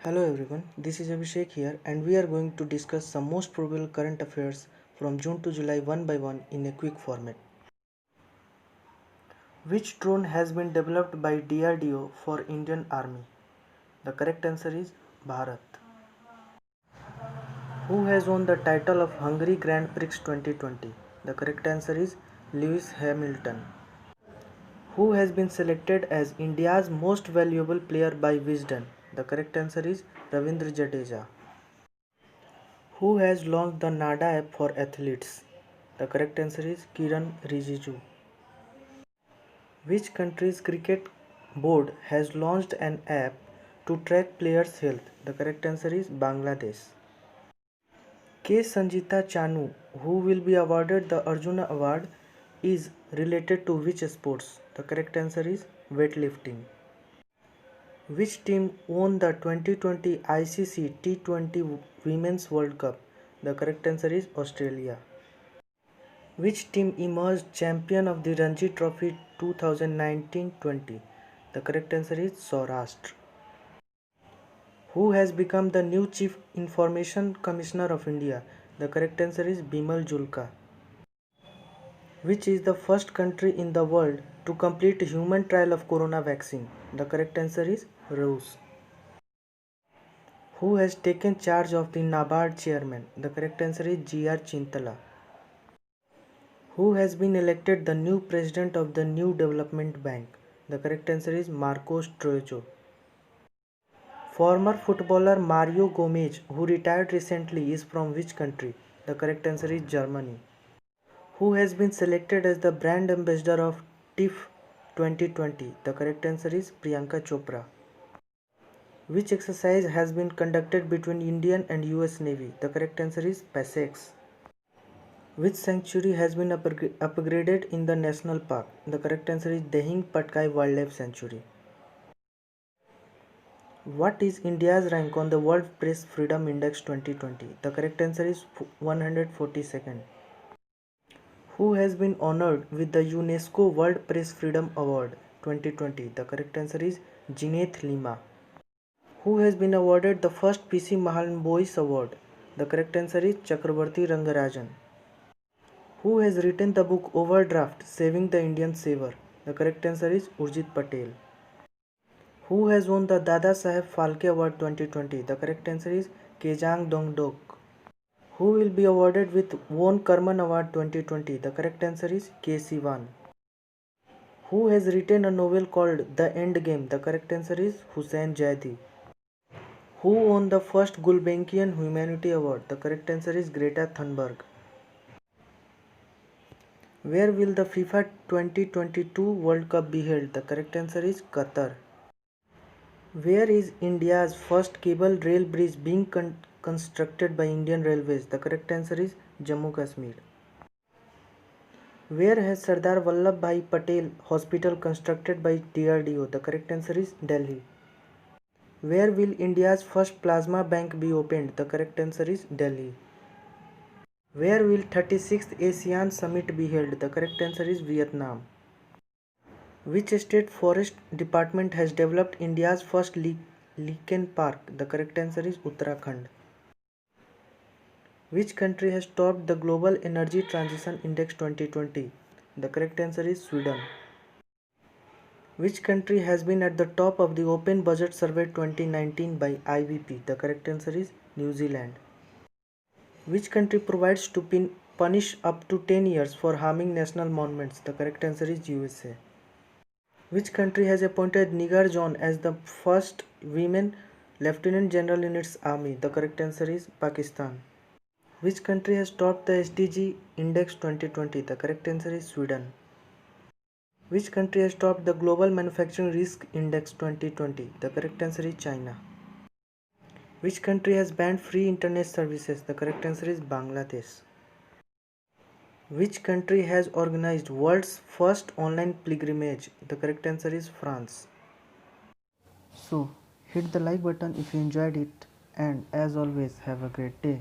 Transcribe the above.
Hello everyone, this is Abhishek here and we are going to discuss some most probable current affairs from June to July one by one in a quick format. Which drone has been developed by DRDO for Indian Army? The correct answer is Bharat. Who has won the title of Hungary Grand Prix 2020? The correct answer is Lewis Hamilton. Who has been selected as India's most valuable player by Wisden? The correct answer is Ravindra Jadeja. Who has launched the NADA app for athletes? The correct answer is Kiran Rijiju. Which country's cricket board has launched an app to track players' health? The correct answer is Bangladesh. K. Sanjita Chanu, who will be awarded the Arjuna Award, is related to which sports? The correct answer is weightlifting. Which team won the 2020 ICC T20 Women's World Cup? The correct answer is Australia. Which team emerged champion of the Ranji Trophy 2019-20? The correct answer is Saurashtra. Who has become the new Chief Information Commissioner of India? The correct answer is Bimal Julka. Which is the first country in the world to complete human trial of corona vaccine? The correct answer is Russia. Who has taken charge of the NABARD chairman? The correct answer is G.R. Chintala. Who has been elected the new president of the New Development Bank? The correct answer is Marcos Trojo. Former footballer Mario Gomez, who retired recently, is from which country? The correct answer is Germany. Who has been selected as the brand ambassador of TIFF 2020? The correct answer is Priyanka Chopra. Which exercise has been conducted between Indian and US Navy? The correct answer is PASEX. Which sanctuary has been upgraded in the national park? The correct answer is Dehing Patkai Wildlife Sanctuary. What is India's rank on the World Press Freedom Index 2020? The correct answer is 142nd. Who has been honored with the UNESCO World Press Freedom Award 2020? The correct answer is Gineth Lima. Who has been awarded the first PC Mahan Boyce Award? The correct answer is Chakrabarti Rangarajan. Who has written the book Overdraft Saving the Indian Saver? The correct answer is Urjit Patel. Who has won the Dada Saheb Phalke Award 2020? The correct answer is Kejang Dongdok. Who will be awarded with Von Karman Award 2020? The correct answer is K. Sivan. Who has written a novel called The End Game? The correct answer is Hussain Jaidi. Who won the first Gulbenkian Humanity Award? The correct answer is Greta Thunberg. Where will the FIFA 2022 World Cup be held? The correct answer is Qatar. Where is India's first cable rail bridge being constructed by Indian Railways? The correct answer is Jammu Kashmir. Where has Sardar Vallabhbhai Patel Hospital constructed by DRDO? The correct answer is Delhi. Where will India's first plasma bank be opened? The correct answer is Delhi. Where will 36th ASEAN Summit be held? The correct answer is Vietnam. Which state forest department has developed India's first lichen park? The correct answer is Uttarakhand. Which country has topped the Global Energy Transition Index 2020? The correct answer is Sweden. Which country has been at the top of the Open Budget Survey 2019 by IBP? The correct answer is New Zealand. Which country provides to punish up to 10 years for harming national monuments? The correct answer is USA. Which country has appointed Nigar John as the first women lieutenant general in its army? The correct answer is Pakistan. Which country has topped the SDG Index 2020? The correct answer is Sweden. Which country has topped the Global Manufacturing Risk Index 2020? The correct answer is China. Which country has banned free internet services? The correct answer is Bangladesh. Which country has organized world's first online pilgrimage? The correct answer is France. So, hit the like button if you enjoyed it, and as always, have a great day.